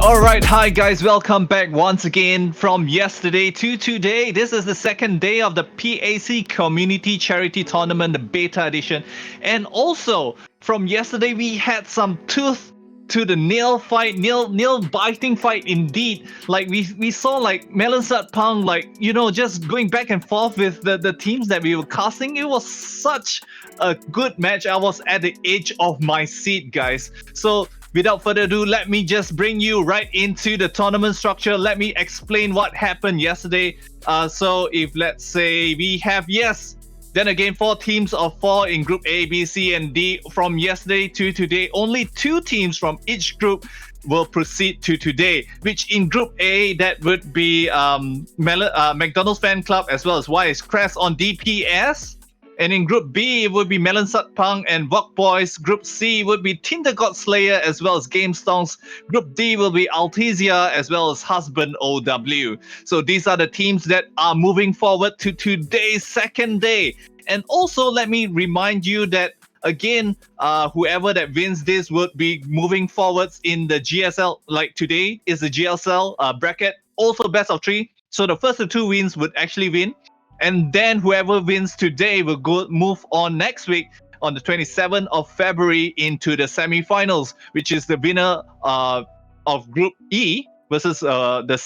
Alright, hi guys, welcome back once again from yesterday to today. This is the second day of the PACommunity Charity Tournament, the beta edition. And also, from yesterday, we had some tooth to the nail fight, nail biting fight indeed. Like we saw like Melon Pang, like, just going back and forth with the teams that we were casting. It was such a good match. I was at the edge of my seat, guys. So without further ado, let me just bring you right into the tournament structure. Let me explain what happened yesterday. So if let's say we have, then again, 4 teams of 4 in Group A, B, C, and D. From yesterday to today, only 2 teams from each group will proceed to today, which in Group A, that would be McDonald's Fan Club as well as YS Crest on DPS. And in Group B, it would be Melon Pang and Vok Boys. Group C would be Tinder God Slayer as well as Game Stonks. Group D will be Utisia as well as Husband OW. So these are the teams that are moving forward to today's second day. And also, let me remind you that, again, whoever that wins this would be moving forwards in the GSL. Like today is the GSL bracket, also best of 3. So the first 2 wins would actually win. And then whoever wins today will move on next week on the 27th of February into the semifinals, which is the winner of Group E versus the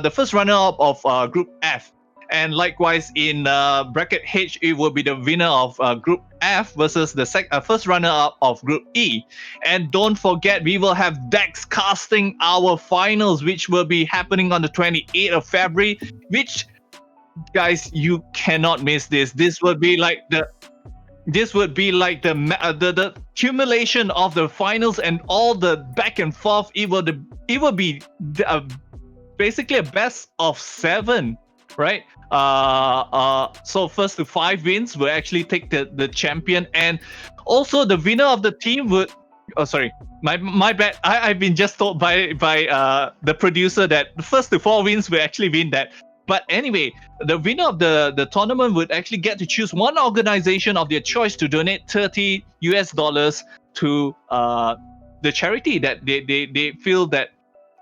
first runner-up of Group F. And likewise in bracket H, it will be the winner of Group F versus the first runner-up of Group E. And don't forget, we will have Dex casting our finals, which will be happening on the 28th of February, which, guys, you cannot miss this. This would be like the accumulation of the finals and all the back and forth. It will be basically a best of 7, right? So first to 5 wins will actually take the champion, and also the winner of the team would. Oh, sorry, my bad. I've been just told by the producer that the first to 4 wins will actually win that. But anyway, the winner of the tournament would actually get to choose one organization of their choice to donate $30 to the charity that they feel that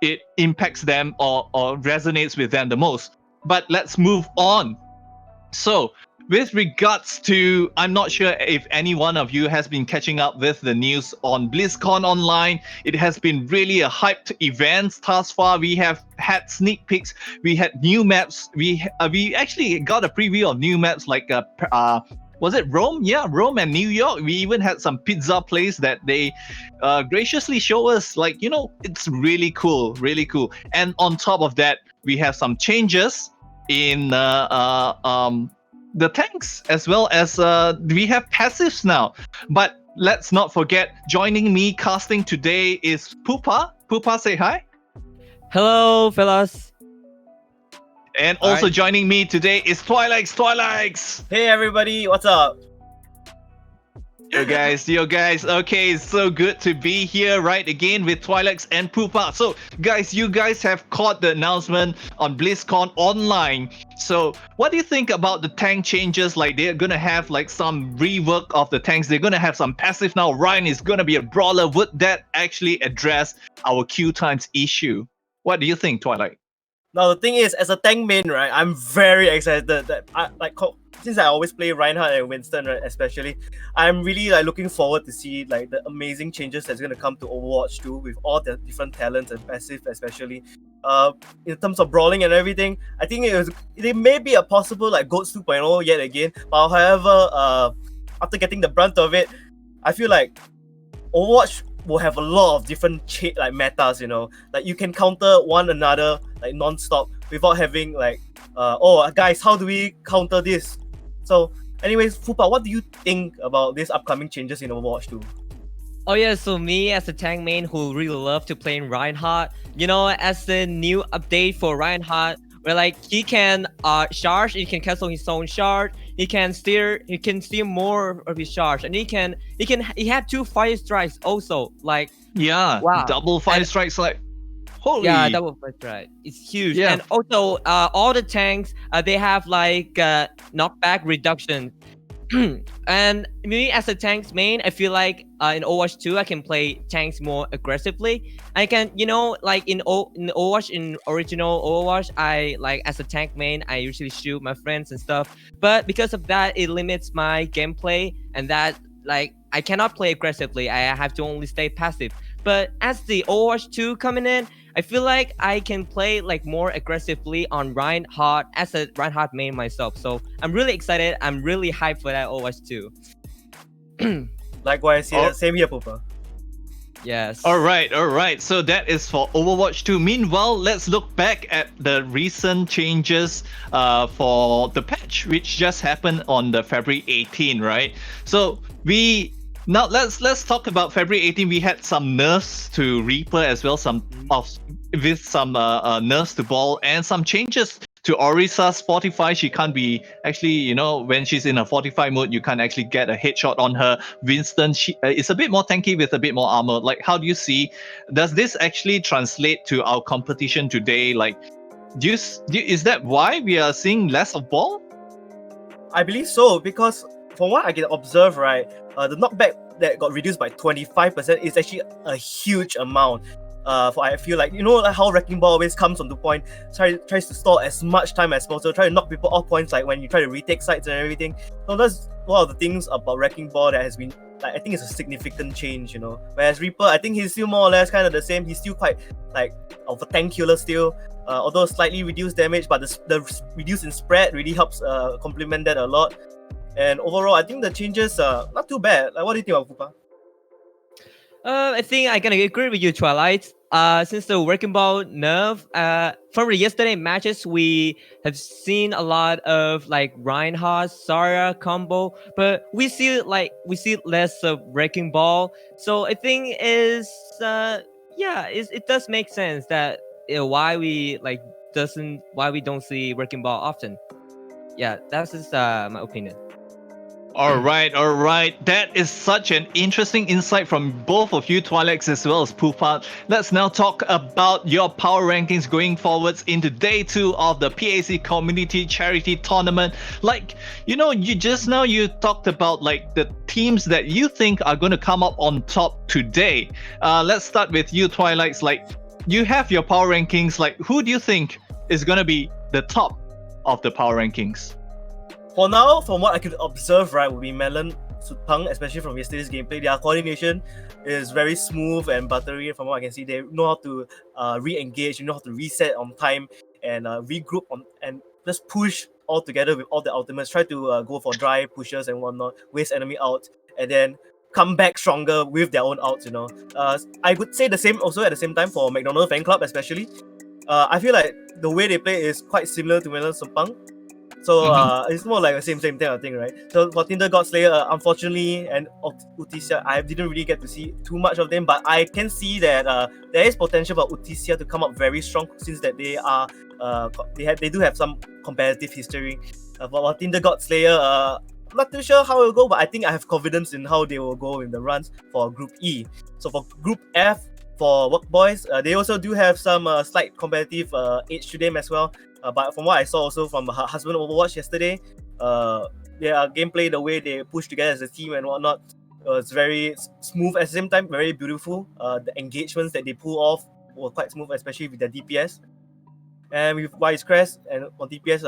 it impacts them or resonates with them the most. But let's move on. So, with regards to, I'm not sure if any one of you has been catching up with the news on BlizzCon Online. It has been really a hyped event thus far. We have had sneak peeks. We had new maps. We actually got a preview of new maps like was it Rome? Yeah, Rome and New York. We even had some pizza place that they graciously show us. Like, it's really cool, really cool. And on top of that, we have some changes in the tanks, as well as we have passives now. But let's not forget, joining me casting today is Pupa. Pupa, say hi. Hello, fellas. And also joining me today is Twilex. Hey everybody, what's up? Yo guys, okay, it's so good to be here right again with Twilex and Pupa. So guys, you guys have caught the announcement on BlizzCon Online. So what do you think about the tank changes? Like, they're gonna have like some rework of the tanks. They're gonna have some passive now. Ryan is gonna be a brawler. Would that actually address our queue times issue? What do you think, Twilight? Now the thing is, as a tank main, right, I'm very excited that since I always play Reinhardt and Winston, right, especially, I'm really looking forward to see like the amazing changes that's gonna come to Overwatch 2 with all the different talents and passive, especially. In terms of brawling and everything, I think it may be a possible like GOATS 2.0 yet again. But however, after getting the brunt of it, I feel like Overwatch will have a lot of different metas, like you can counter one another like non-stop without having like guys, how do we counter this? So anyways, Fupa, what do you think about these upcoming changes in Overwatch 2? Oh yeah, so me as a tank main who really love to play in Reinhardt, as the new update for Reinhardt, where like he can charge, he can cancel his own charge, he can steer more of his charge, and he had 2 fire strikes also, like wow. Double fire strikes, like holy. Yeah, double fire strike, it's huge. Yeah. And also all the tanks they have like knockback reduction. And me as a tanks main, I feel like in Overwatch 2 I can play tanks more aggressively. I can, like in Overwatch, in original Overwatch, I like as a tank main I usually shoot my friends and stuff. But because of that, it limits my gameplay, and that like I cannot play aggressively. I have to only stay passive. But as the Overwatch 2 coming in, I feel like I can play like more aggressively on Reinhardt as a Reinhardt main myself. So I'm really excited. I'm really hyped for that Overwatch 2. Likewise, Oh. same here, Pupa. Yes. All right. So that is for Overwatch 2. Meanwhile, let's look back at the recent changes for the patch, which just happened on the February 18, right? So now let's talk about February 18. We had some nerfs to Reaper as well, with some nerfs to Ball and some changes to Orisa's Fortify. She can't be actually, when she's in a Fortify mode, you can't actually get a headshot on her. Winston, she is a bit more tanky with a bit more armor. Like, how do you see? Does this actually translate to our competition today? Like, is that why we are seeing less of Ball? I believe so, because from what I can observe, right, the knockback that got reduced by 25% is actually a huge amount. For I feel like, like how Wrecking Ball always comes on the point, tries to stall as much time as possible, try to knock people off points, like when you try to retake sites and everything. So that's one of the things about Wrecking Ball that has been, like, I think it's a significant change, Whereas Reaper, I think he's still more or less kind of the same. He's still quite like of a tank killer still. Although slightly reduced damage, but the reduce in spread really helps complement that a lot. And overall, I think the changes are not too bad. Like, what do you think about Pupa? I think I can agree with you, Twilight. Since the Wrecking Ball nerf, from the yesterday matches, we have seen a lot of like Reinhardt, Sarah combo, but we see less of Wrecking Ball. So I think it does make sense that why we don't see Wrecking Ball often. Yeah, that's just my opinion. All right. That is such an interesting insight from both of you, Twilex as well as Pupa. Let's now talk about your power rankings going forwards into day 2 of the PAC Community Charity Tournament. Like, you talked about like the teams that you think are going to come up on top today. Let's start with you, Twilex. Like, you have your power rankings. Like, who do you think is going to be the top of the power rankings? For now, from what I could observe, right, would be Melon, Sutpang, especially from yesterday's gameplay. Their coordination is very smooth and buttery. From what I can see, they know how to re-engage, how to reset on time and regroup and just push all together with all the ultimates. Try to go for dry pushes and whatnot, waste enemy out, and then come back stronger with their own outs. I would say the same also at the same time for McDonald's Fan Club, especially. I feel like the way they play is quite similar to Melon Sutpang. So it's more like the same thing, I think, right? So for Tinder God Slayer, unfortunately, and Utisia, I didn't really get to see too much of them, but I can see that there is potential for Utisia to come up very strong, since that they are they do have some competitive history. For Tinder God Slayer, I'm not too sure how it will go, but I think I have confidence in how they will go in the runs for Group E. So for Group F, for Work Boys, they also do have some slight competitive edge to them as well. But from what I saw also from her husband Overwatch yesterday, their gameplay, the way they push together as a team and whatnot, it's very smooth at the same time, very beautiful. The engagements that they pull off were quite smooth, especially with their DPS. And with Wisecrest and on DPS,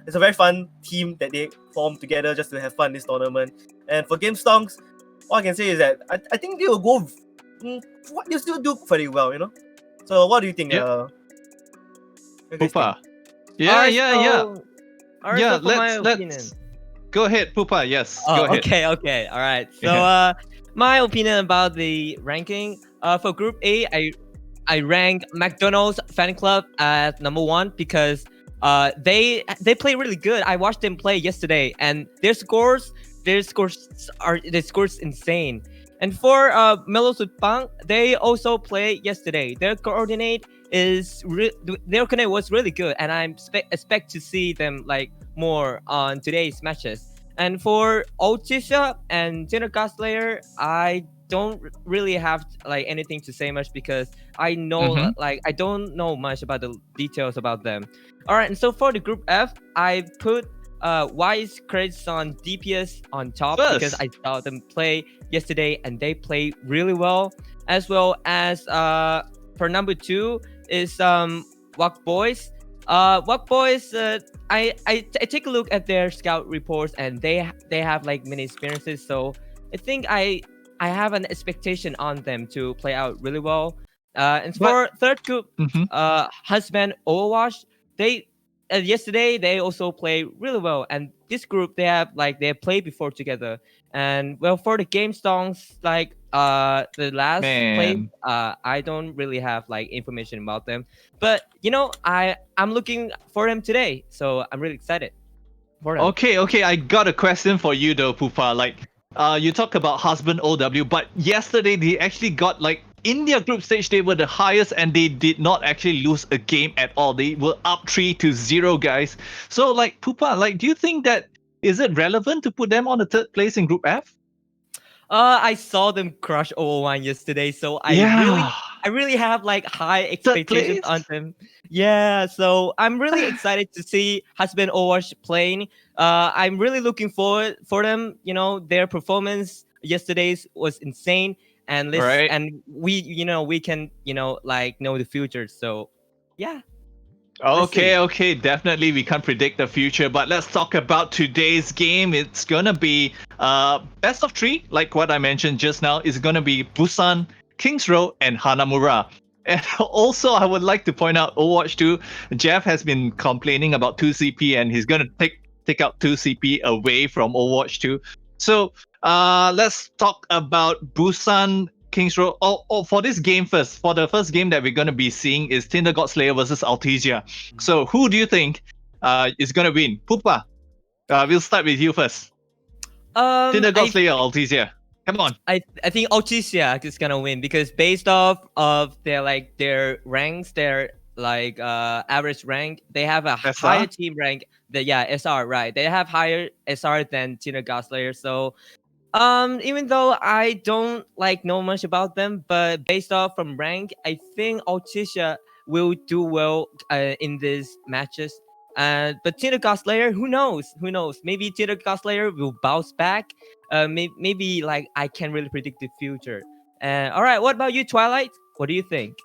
it's a very fun team that they form together just to have fun this tournament. And for Game Stonks, all I can say is that I think they will go. They still do pretty well, So what do you think? Pupa. Alright, Yeah. So for my opinion. Go ahead, Pupa. Yes. Go ahead. Okay. All right. So my opinion about the ranking. For Group A, I rank McDonald's Fan Club as number 1 because they play really good. I watched them play yesterday, and their scores insane. And for Melo Sutpang, they also played yesterday. Their coordinate was really good, and I expect to see them like more on today's matches. And for Utisia and Tinder God Slayer, I don't really have like anything to say much because I know I don't know much about the details about them. All right, and so for the Group F, I put why is credits on DPS on top? Because First. I saw them play yesterday and they play really well. As well as for number 2 is Wak Boys. Wak Boys, I take a look at their scout reports and they have like many experiences. So I think I have an expectation on them to play out really well. And But for third group, Mhm. Husband Overwatch, they yesterday they also play really well. And this group they played before together. And well, for the game songs, like the last place, Man. I don't really have like information about them. But I'm looking for them today, so I'm really excited for them. Okay, I got a question for you though, Pupa. Like, you talk about husband OW, but yesterday they actually got like in their group stage they were the highest and they did not actually lose a game at all. They were up 3-0, guys. So like Pupa, like, do you think that is it relevant to put them on the third place in Group F? I saw them crush 001 yesterday, so Yeah, I really have like high third expectations on place. them. Yeah, so I'm really excited to see Husband Overwatch playing. I'm really looking forward for them. Their performance yesterday's was insane, and Right. we can like know the future. So yeah, let's see. Okay, definitely we can't predict the future, but let's talk about today's game. It's gonna be best of 3, like what I mentioned just now. It's gonna be Busan, Kings Row, and Hanamura. And also, I would like to point out Overwatch 2. Jeff has been complaining about 2CP, and he's gonna take out 2CP away from Overwatch 2. So let's talk about Busan, Kings Row. For this game first. For the first game that we're going to be seeing is Tinder God Slayer versus Utisia. So who do you think is going to win? Pupa, we'll start with you first. Tinder God I Slayer or Utisia? Come on. I think Utisia is gonna win because based off of their ranks, their like average rank, they have a higher SR? team rank. SR, right? They have higher SR than Tina Gosler. So even though I don't like know much about them, but based off from rank, I think Utisia will do well in these matches. But Tina Gosler, who knows? Who knows? Maybe Tina Gosler will bounce back. Maybe like I can't really predict the future. All right, what about you, Twilight? What do you think?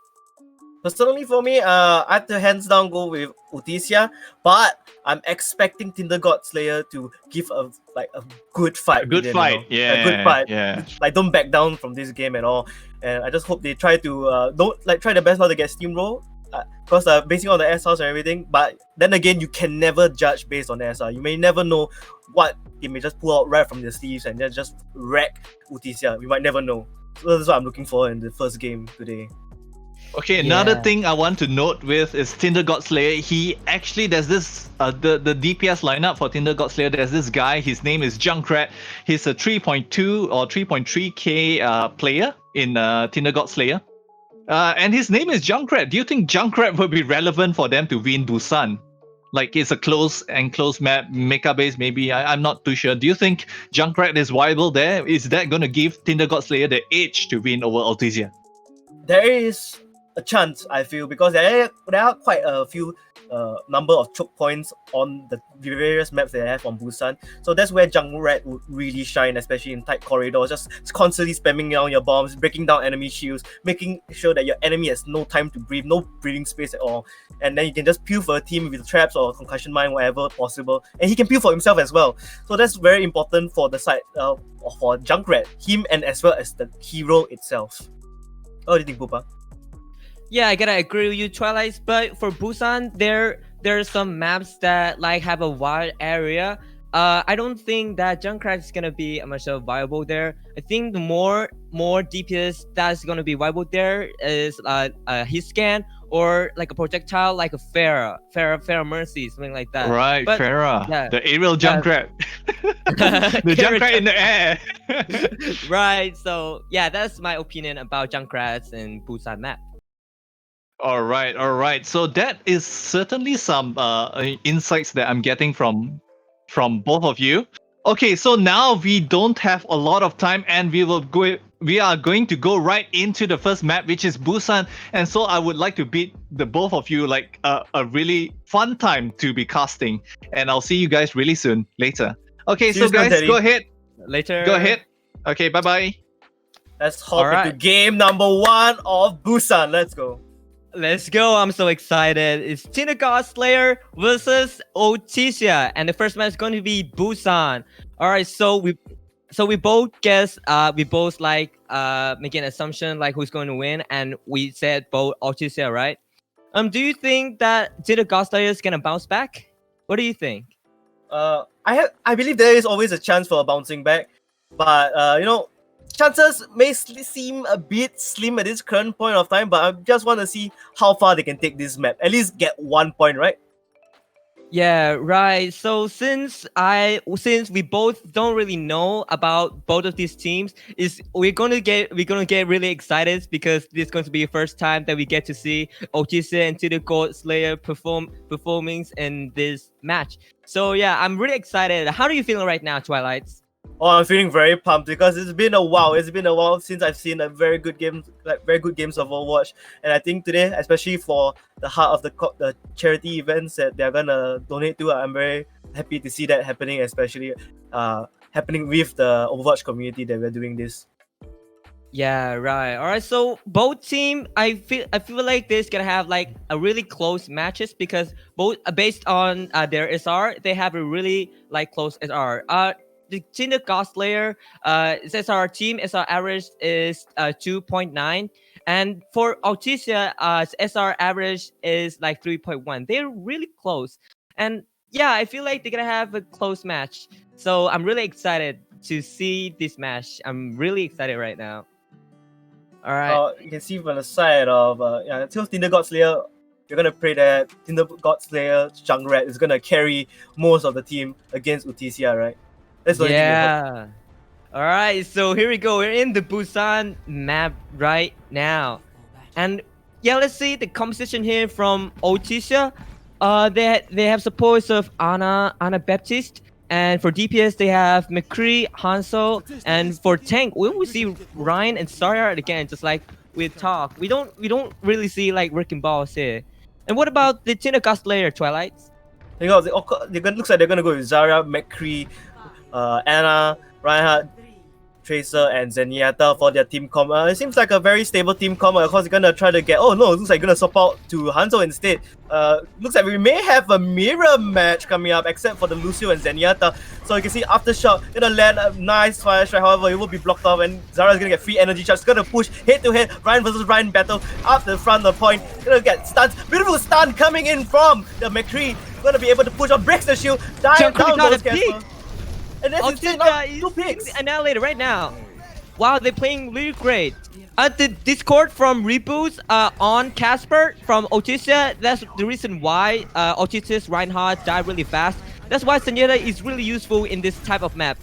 Personally, for me, I have to hands down go with Utisia, but I'm expecting Tinder God Slayer to give a good fight. A good within, fight. a good fight. Yeah. Like don't back down from this game at all. And I just hope they try to try their best not to get steamrolled. Because basing on the SRs and everything, but then again, you can never judge based on the SR. You may never know what they may just pull out right from their sleeves and then just wreck Utisia. We might never know. So that's what I'm looking for in the first game today. Okay, another Yeah. thing I want to note with is Tinder God Slayer. He actually, there's this the DPS lineup for Tinder God Slayer. There's this guy. His name is Junkrat. He's a 3.2 or 3.3k player in Tinder God Slayer. And his name is Junkrat. Do you think Junkrat will be relevant for them to win Busan? Like it's a enclosed map, mecha base maybe. I'm not too sure. Do you think Junkrat is viable there? Is that going to give Tinder God Slayer the edge to win over Altisia? There is a chance, I feel, because there are quite a few number of choke points on the various maps that I have on Busan. So that's where Junkrat would really shine, especially in tight corridors, just constantly spamming down your bombs, breaking down enemy shields, making sure that your enemy has no time to breathe, no breathing space at all. And then you can just peel for a team with traps or concussion mine, whatever possible. And he can peel for himself as well. So that's very important for the side for Junkrat, him and as well as the hero itself. What do you think, Pupa? Yeah, I gotta agree with you, Twilight. But for Busan, there are some maps that like have a wide area. I don't think that Junkrat is gonna be much of viable there. I think the more DPS that's gonna be viable there is his scan or like a projectile like a Farah Mercy, something like that. Right, But Farah. yeah, The aerial yeah. Junkrat. The Junkrat in the air. Right. So yeah, that's my opinion about Junkrats and Busan map. All right. So that is certainly some insights that I'm getting from both of you. Okay, so now we don't have a lot of time, and we are going to go right into the first map, which is Busan. And so I would like to bid the both of you like a really fun time to be casting. And I'll see you guys really soon later. Okay, See so you soon, guys, Teddy. go ahead. Later. Go ahead. Okay, bye-bye. Let's hop Alright. into game number 1 of Busan. Let's go. Let's go. I'm so excited. It's Tinder God Slayer versus Utisia. And the first match is going to be Busan. Alright, so we both guess we both like make an assumption like who's going to win, and we said both Utisia, right? Do you think that Tinder God Slayer is gonna bounce back? What do you think? I believe there is always a chance for a bouncing back, but chances may seem a bit slim at this current point of time. But I just want to see how far they can take this map. At least get 1 point, right? Yeah, right. So since we both don't really know about both of these teams, we're gonna get really excited because this is going to be the first time that we get to see Utisia and Tinder God Slayer performing in this match. So yeah, I'm really excited. How are you feeling right now, Twilights? Oh, I'm feeling very pumped because it's been a while. It's been a while since I've seen a very good games of Overwatch, and I think today, especially for the heart of the charity events that they're gonna donate to, I'm very happy to see that happening, especially happening with the Overwatch community that we're doing this. Yeah, right. All right. So both team, I feel like this gonna have like a really close matches because both based on their SR, they have a really like close SR. The Tinder God Slayer, SR team SR average is 2.9, and for Utisia, SR average is like 3.1. They're really close, and yeah, I feel like they're gonna have a close match. So I'm really excited to see this match. I'm really excited right now. All right. You can see from the side of until Tinder God Slayer, you're gonna pray that Tinder God Slayer Junkrat is gonna carry most of the team against Utisia, right? That's the only thing we hope. Yeah. All right. So here we go. We're in the Busan map right now, and yeah, let's see the composition here from Utisia. They have supports of Anna Baptiste, and for DPS they have McCree, Hanso, and for tank we will see Ryan and Sarah again, just like we talk. We don't really see like wrecking balls here. And what about the Tinder God Slayer, Twilights? Looks like they're gonna go with Zara, McCree, Anna, Reinhardt, Tracer, and Zenyatta for their team comp. It seems like a very stable team comp. Of course, they're gonna try to get. Oh no, it looks like they're gonna swap out to Hanzo instead. Looks like we may have a mirror match coming up, except for the Lucio and Zenyatta. So you can see Aftershock gonna land a nice fire strike. However, it will be blocked off, and Zara's gonna get free energy charge. Gonna push head to head. Ryan versus Ryan battle up the front of the point. Gonna get stuns. Beautiful stun coming in from the McCree. Gonna be able to push on, breaks the shield, dive down those Casper. And that's insane. Now, 2 picks. Annihilated right now. Wow, they're playing really great. The Discord from Reboots on Casper from Utisia. That's the reason why Utisia's Reinhardt died really fast. That's why Zenyatta is really useful in this type of map.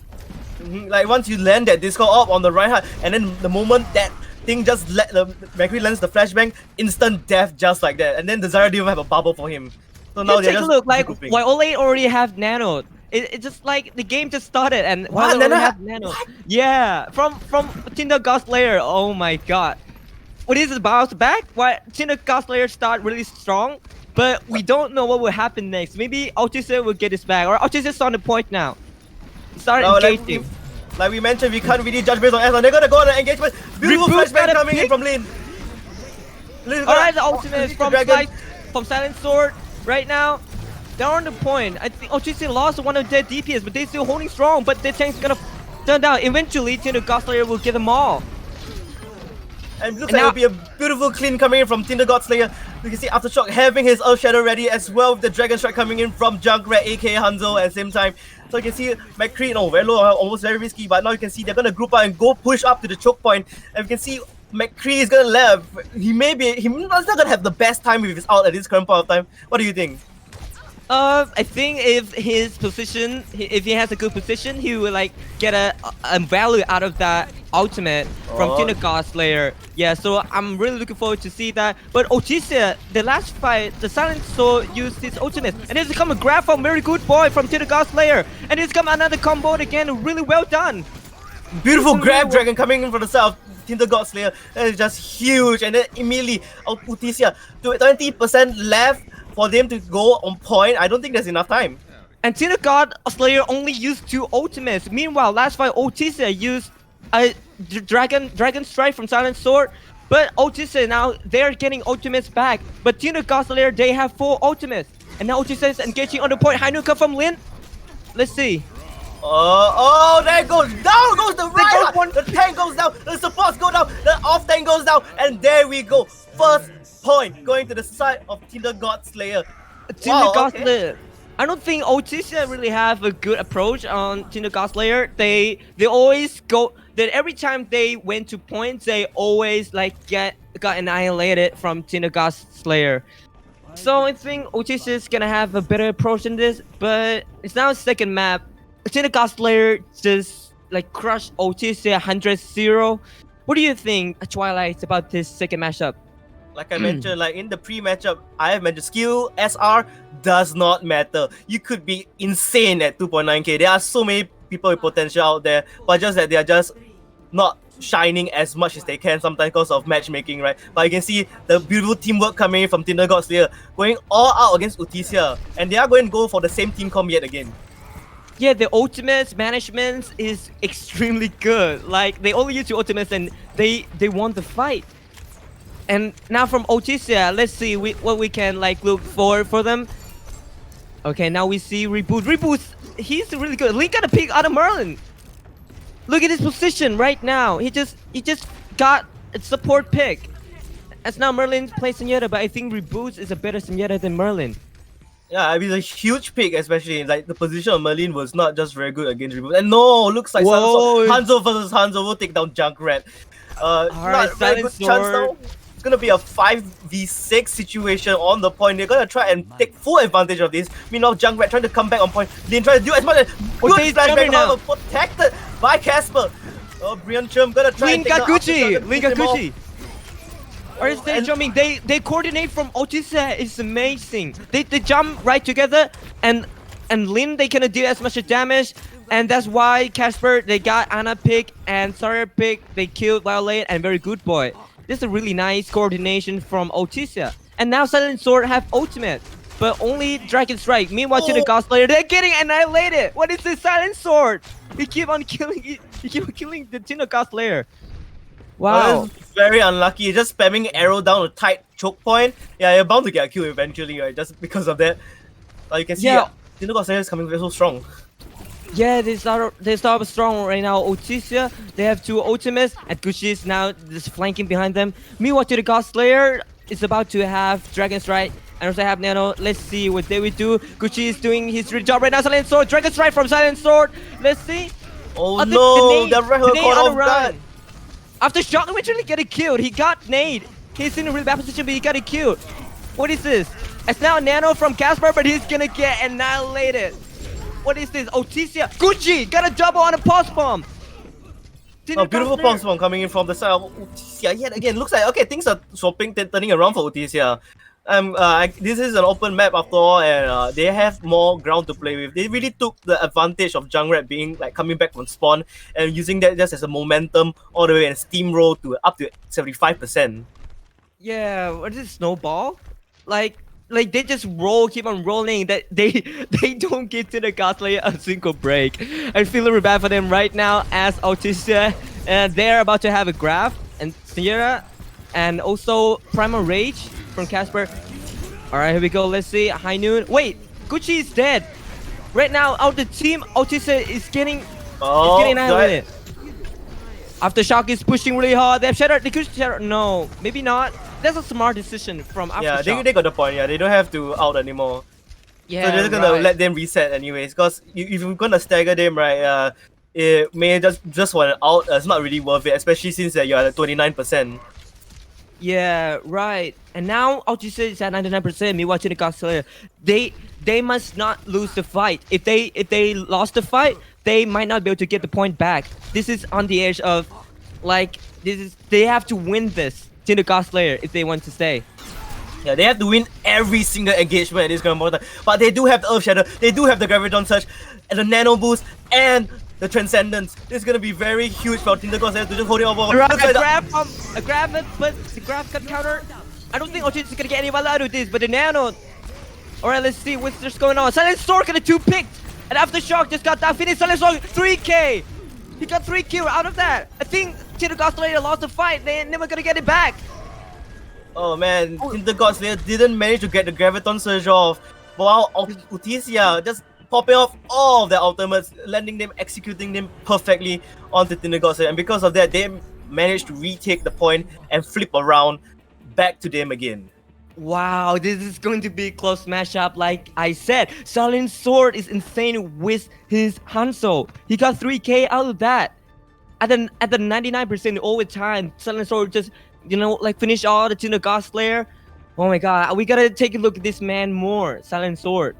Like once you land that Discord up on the Reinhardt, and then the moment that thing just let the McCree lands the flashbang, instant death just like that. And then the Zara didn't even have a bubble for him. So now Take a look, like Viole already have nano. It's just like the game just started and What? Viole already have nano. Yeah, from Tinder God Slayer. Oh my god. What is it, bounce back? Why Tinder God Slayer start really strong, but we don't know what will happen next. Maybe Utisia will get this back, or Utisia's on the point now. Start engaging. Like we mentioned, we can't really judge based on S. They're gonna go on an engagement. Beautiful flashbang coming in from Lin. Alright, the ultimate from Silent Sword right now. They're on the point. I think Utisia lost one of their DPS, but they're still holding strong. But their tank's gonna turn down. Eventually, Tinder God Slayer will get them all. And looks like it'll be a beautiful clean coming in from Tinder God Slayer. You can see Aftershock having his Earth Shadow ready as well, with the Dragon Strike coming in from Junkrat, aka Hanzo, at the same time. So you can see McCree, very low, almost very risky, but now you can see they're gonna group up and go push up to the choke point. And you can see McCree is gonna live. He's not gonna have the best time with his ult at this current point of time. What do you think? I think if his position, if he has a good position, he will like get a value out of that ultimate from Tinder God Slayer. Yeah, so I'm really looking forward to see that. But Utisia, the last fight, the Silent Soul used his ultimate, and it's come a grab from very good boy from Tinder God Slayer, and it's come another combo again, really well done. Beautiful It's grab unreal. dragon coming in from the side of Tinder God Slayer. That is just huge. And then immediately, Utisia, 20% left for them to go on point. I don't think there's enough time. And Tinder God Slayer only used 2 ultimates. Meanwhile, last fight Utisia used a Dragon Strike from Silent Sword. But Utisia now they're getting ultimates back. But Tinder God Slayer they have 4 ultimates. And now Utisia is engaging on the point. High noon come from Lin. Let's see. There it goes. Down goes the right. one- The tank goes down. The supports go down. The off tank goes down. And there we go. First point going to the side of Tinder God Slayer. Tinder Wow, God okay. Slayer. I don't think Utisia really have a good approach on Tinder God Slayer. They always go that every time they went to points, they always like got annihilated from Tinder God Slayer. So I think Utisia is gonna have a better approach in this, but it's now a second map. Tinder God Slayer just like crushed Utisia 100-0. What do you think, Twilight, about this second matchup? Like I mentioned, like in the pre-matchup, I have mentioned skill SR does not matter. You could be insane at 2.9k. There are so many people with potential out there, but just that they are just not shining as much as they can sometimes because of matchmaking, right? But you can see the beautiful teamwork coming in from Tinder God Slayer, going all out against Utisia, and they are going to go for the same team comp yet again. Yeah, the ultimates management is extremely good. Like they only use 2 ultimates and they won the fight. And now from Utisia, let's see what we can like look for them. Okay, now we see Reboot. Reboot, he's really good. Link got a pick out of Merlin. Look at his position right now. He just got a support pick. As now Merlin plays Senjata, but I think Reboot is a better Senjata than Merlin. Yeah, I mean, a huge pick, especially like the position of Merlin was not just very good against Reboot. And no, looks like Whoa. Hanzo versus Hanzo will take down Junkrat. Alright, Not very good Silent chance Sword. now. It's gonna be a 5v6 situation on the point. They're gonna try and take full advantage of this. Meanwhile, Junkrat trying to come back on point. Lin trying to do as much as good he's flashback, jumping now. however, protected by Casper. Brian Chum gonna try Link and take got the Gucci. uppercut Link to got push him off. Gucci. Or is they And- jumping? They coordinate from Utisia. It's amazing. They jump right together, and Lin they cannot do as much damage, and that's why Casper they got Anna pick and Sawyer pick. They killed Violet and Very Good Boy. This is a really nice coordination from Utisia. And now Silent Sword have ultimate, but only Dragon Strike. Meanwhile, to the God Slayer, they're getting annihilated. What is this Silent Sword? He keep on killing it. He keep on killing the Tino God Slayer. Wow. That's very unlucky. Just spamming arrow down a tight choke point. Yeah, you're bound to get a kill eventually, right? Just because of that. Like you can see, Yeah. Tinder God Slayer is coming very so strong. Yeah, they start strong right now. Utisia, they have 2 ultimates, and Gucci is now just flanking behind them. Meanwhile, to the God Slayer is about to have Dragon Strike and also have Nano. Let's see what they will do. Gucci is doing his job right now. Silent Sword, Dragon Strike from Silent Sword. Let's see. Oh the no, nade- the record nade caught on off the run. guard. After Shock eventually getting killed, he got nade. He's in a really bad position, but he got it killed. What is this? It's now Nano from Casper, but he's gonna get annihilated. What is this? Utisia. Gucci got a double on a pulse bomb. Oh, beautiful pulse bomb coming in from the side of Utisia yet again. Looks like okay, things are swapping, turning around for Utisia. This is an open map after all, and they have more ground to play with. They really took the advantage of Junkrat being like coming back from spawn and using that just as a momentum all the way and steamroll to up to 75%. Yeah, what is this, snowball? Like they just keep on rolling. That they don't get to the God Slayer a single break. I feel really bad for them right now as Utisia, and they're about to have a graph and Sierra, and also Primal Rage from Casper. All right, here we go. Let's see. High noon. Wait, Gucci is dead. Right now, out the team, Utisia is getting annihilated. Aftershock is pushing really hard. They have Shatter. They could Shatter. No, maybe not. That's a smart decision from Aftershock. Yeah, they got the point. Yeah, they don't have to out anymore. Yeah, So they're just gonna let them reset anyways. Because if you're gonna stagger them, right, it may just for an out. It's not really worth it, especially since you're at 29%. Yeah, right. And now Utisia is at 99%. Me watching the God Slayer. They must not lose the fight. If they lost the fight, they might not be able to get the point back. This is on the edge of, like, they have to win this to the God Slayer if they want to stay. Yeah, they have to win every single engagement at this current moment. But they do have the Earth Shadow, they do have the Graviton Surge, and the Nano Boost, and the Transcendence. This is gonna be very huge for Tinder Godslayer to just hold it over. A Looks like grab it, but the grab got counter. I don't think Otisia's gonna get any value out of this, but the nano. Alright, let's see what's just going on. Silent Sword got a 2 picked, and Aftershock just got that finish. Silent Sword 3k. He got 3 kills out of that. I think Tinder Godslayer lost the fight. They're never gonna get it back. Oh man, Tinder Godslayer didn't manage to get the Graviton Surge off. While Utisia just popping off all of their ultimates, landing them, executing them perfectly onto Tinder Godslayer. And because of that, they managed to retake the point and flip around back to them again. Wow, this is going to be a close matchup like I said. Silent Sword is insane with his Hanzo. He got 3k out of that. At the 99% overtime, Silent Sword just, like finish all the Tinder Godslayer. Oh my god, we gotta take a look at this man more. Silent Sword.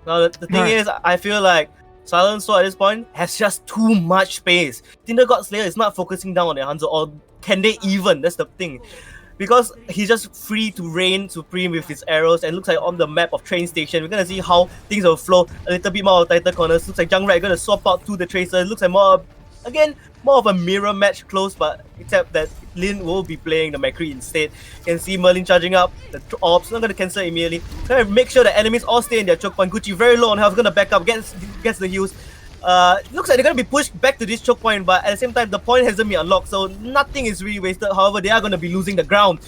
Now the thing is, I feel like Silent Sword at this point has just too much space. Tinder Godslayer is not focusing down on their Hanzo, or can they even? That's the thing. Because he's just free to reign supreme with his arrows, and looks like on the map of train station, we're gonna see how things will flow a little bit more of tighter corners. Looks like Junkrat gonna swap out to the Tracer. Looks like more of a mirror match close, but except that Lin will be playing the McCree instead. You can see Merlin charging up, the orbs, not gonna cancel immediately. Gonna make sure the enemies all stay in their choke point. Gucci very low on health, gonna back up, gets the heals. Looks like they're gonna be pushed back to this choke point, but at the same time, the point hasn't been unlocked, so nothing is really wasted. However, they are gonna be losing the ground.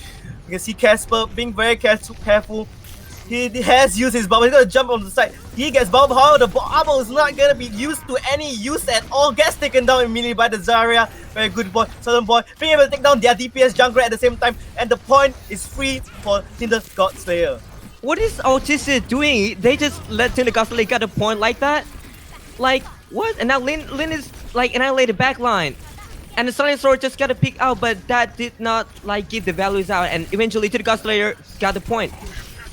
You can see Casper being very careful. He has used his bubble. He's gonna jump on the side. He gets bubble. However, the bubble is not gonna be used to any use at all. Gets taken down immediately by the Zarya. Very good boy, Southern boy, being able to take down their DPS Junkrat at the same time, and the point is free for Tinder Godslayer. What is Utisia doing? They just let Tinder Godslayer get a point like that? Like, what? And now Lin is like annihilated backline. And the Silent Sword just got a pick out, but that did not like give the values out, and eventually Tinder Godslayer got the point.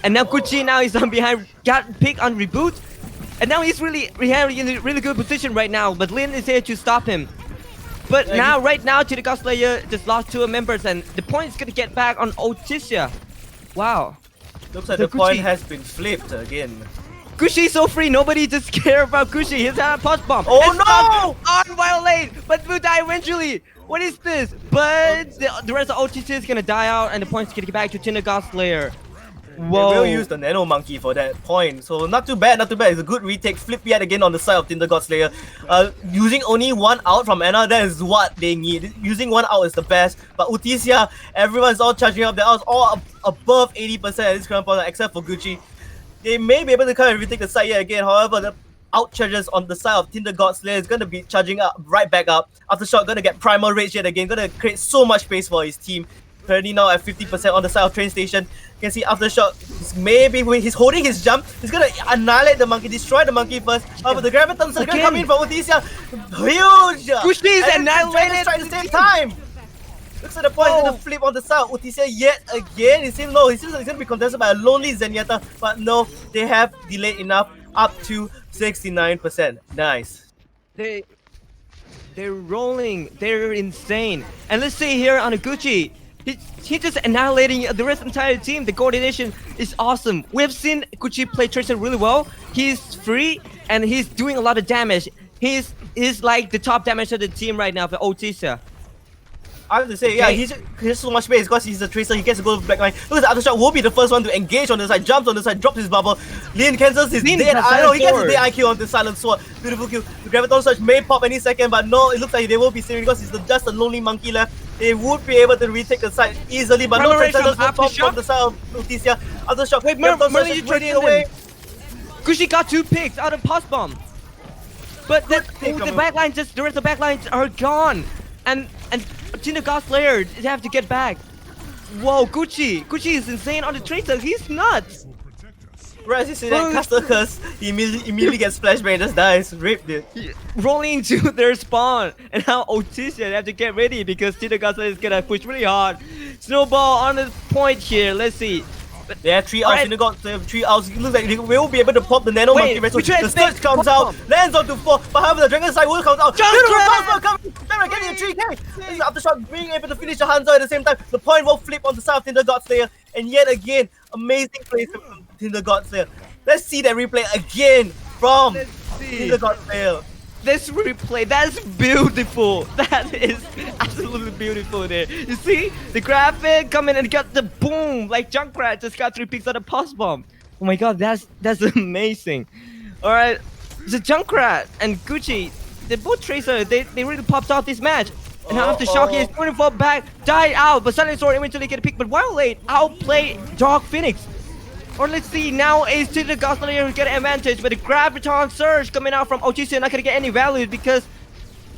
And now Gucci now is on behind, got picked on reboot, and now he's in a really good position right now. But Lin is here to stop him. But right now, Tinder Godslayer just lost 2 members, and the point is gonna get back on Utisia. Wow. Looks like the point has been flipped again. Gucci is so free, nobody just care about Gucci. He's on a pulse bomb. Oh and no! On Violate, but will die eventually. What is this? But the rest of Utisia is gonna die out, and the point's gonna get back to Tinder Godslayer. Whoa. They will use the Nano Monkey for that point, so not too bad, It's a good retake. Flip yet again on the side of Tinder Godslayer. Using only 1 out from Anna, that is what they need. Using 1 out is the best, but Utisia, everyone's all charging up. They're all above 80% at this current point, except for Gucci. They may be able to come and retake the side yet again. However, the out charges on the side of Tinder Godslayer is going to be charging up right back up. Aftershock going to get Primal Rage yet again, going to create so much space for his team. Currently now at 50% on the side of train station. You can see Aftershock, he's holding his jump. He's gonna annihilate the monkey, destroy the monkey first. However, the Gravitons are gonna come in for Utisia. Huge! Gucci is annihilated at the same time. Looks like the point is gonna flip on the side of Utisia yet again. It seems like it's gonna be contested by a lonely Zenyatta, but no, they have delayed enough up to 69%. Nice. They're rolling. They're insane. And let's see here on a Gucci. He's just annihilating the rest of the entire team. The coordination is awesome. We have seen Gucci play Tracer really well. He's free and he's doing a lot of damage. He's like the top damage of the team right now for Utisia. I have to say, yeah, he has so much space because he's a Tracer. He gets to go back line. Look at the Aftershock will be the first one to engage on the side, jumps on the side, drops his bubble. Lin cancels his dead. I know he gets his dead IQ on the Silent Sword. Beautiful kill. The Graviton Surge may pop any second, but no, it looks like they will be saving because he's just a lonely monkey left. They would be able to retake the side easily, but no Transcendence will pop from the side of Utisia. Aftershock, wait, Merlin, you running away. Gucci got 2 picks out of Pulse Bomb. But the backline the rest of the backlines are gone. And Tinder Godslayer, they have to get back. Whoa, Gucci is insane on the Tracer. He's nuts. Right, as you see that Caster Curse, he immediately gets flashbang and just dies. Ripped it. Rolling into their spawn. And now Utisia, they have to get ready because Tinder Godslayer is gonna push really hard. Snowball on the point here. Let's see. They have 3 outs. Tinder Godslayer have 3 outs. It looks like they will be able to pop the Nano Monkey. The Surge comes out, lands onto 4, but however the Dragon Side will come out. Junkrat getting a 3k. This is Aftershock being able to finish the Hanzo at the same time. The point will flip on the side of Tinder Godslayer. And yet again, amazing plays from Tinder Godslayer. Let's see that replay again from Tinder Godslayer. this replay, that's beautiful. That is absolutely beautiful there. You see the graphic coming and got the boom, like Junkrat just got 3 picks on a pulse bomb. Oh my god, that's amazing. All right, the Junkrat and Gucci, they both Tracer, they really popped off this match. And after Shocky is 24 back, died out, but Silent Sword eventually get a pick. But Violate outplayed Dark Phoenix. Or let's see, now is to the Ghost Layer who get an advantage, but the Graviton Surge coming out from Utisia not gonna get any value because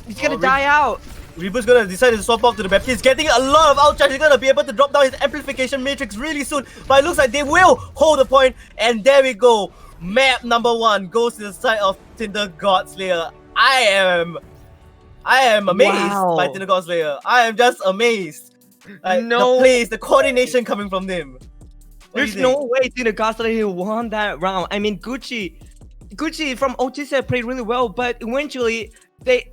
he's gonna die out. Reaper's gonna decide to swap off to the Baptist. He's getting a lot of outcharge. He's gonna be able to drop down his amplification matrix really soon. But it looks like they will hold the point. And there we go. Map number 1 goes to the side of Tinder Godslayer. I am amazed by Tinder Godslayer. I am just amazed. Like, the plays, the coordination coming from them. There's no way Tinder Godslayer won that round. I mean, Gucci from Utisia played really well, but eventually they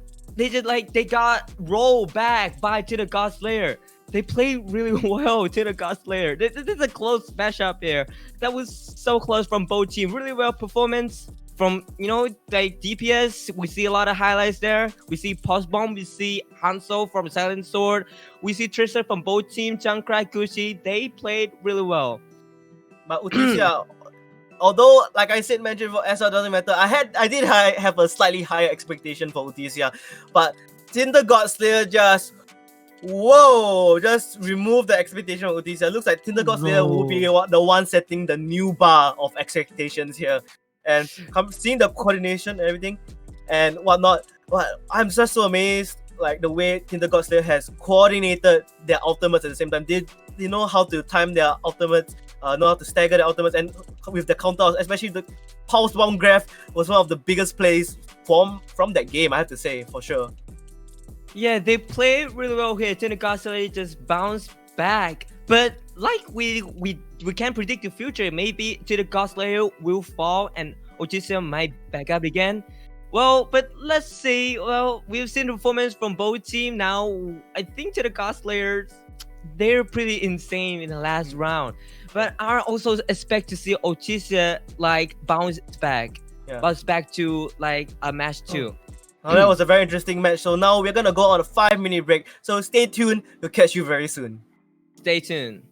got rolled back by Tinder Godslayer. They played really well, Tinder Godslayer. This is a close matchup here. That was so close from both teams. Really well performance from, like DPS. We see a lot of highlights there. We see Pulse Bomb. We see Hanso from Silent Sword. We see Trisha from both teams. Junkrat, Gucci. They played really well. But Utisia, although like I said, mentioned for SR doesn't matter. I did have a slightly higher expectation for Utisia, but Tinder Godslayer just remove the expectation of Utisia. Looks like Tinder Godslayer will be the one setting the new bar of expectations here, and seeing the coordination and everything and whatnot. But I'm just so amazed, like the way Tinder Godslayer has coordinated their ultimates at the same time. They know how to time their ultimates, know how to stagger their ultimates, and with the counters, especially the Pulse Bomb Graph was one of the biggest plays from that game, I have to say, for sure. Yeah, they played really well here. Tinder Godslayer just bounced back. But like we can't predict the future. Maybe Tinder Godslayer will fall and Utisia might back up again. Well, but let's see. Well, we've seen the performance from both teams. Now, I think Tinder Godslayers, they're pretty insane in the last round. But I also expect to see Utisia like bounce back to like a match 2. Oh, that was a very interesting match. So now we're gonna go on a 5-minute break. So stay tuned. We'll catch you very soon. Stay tuned.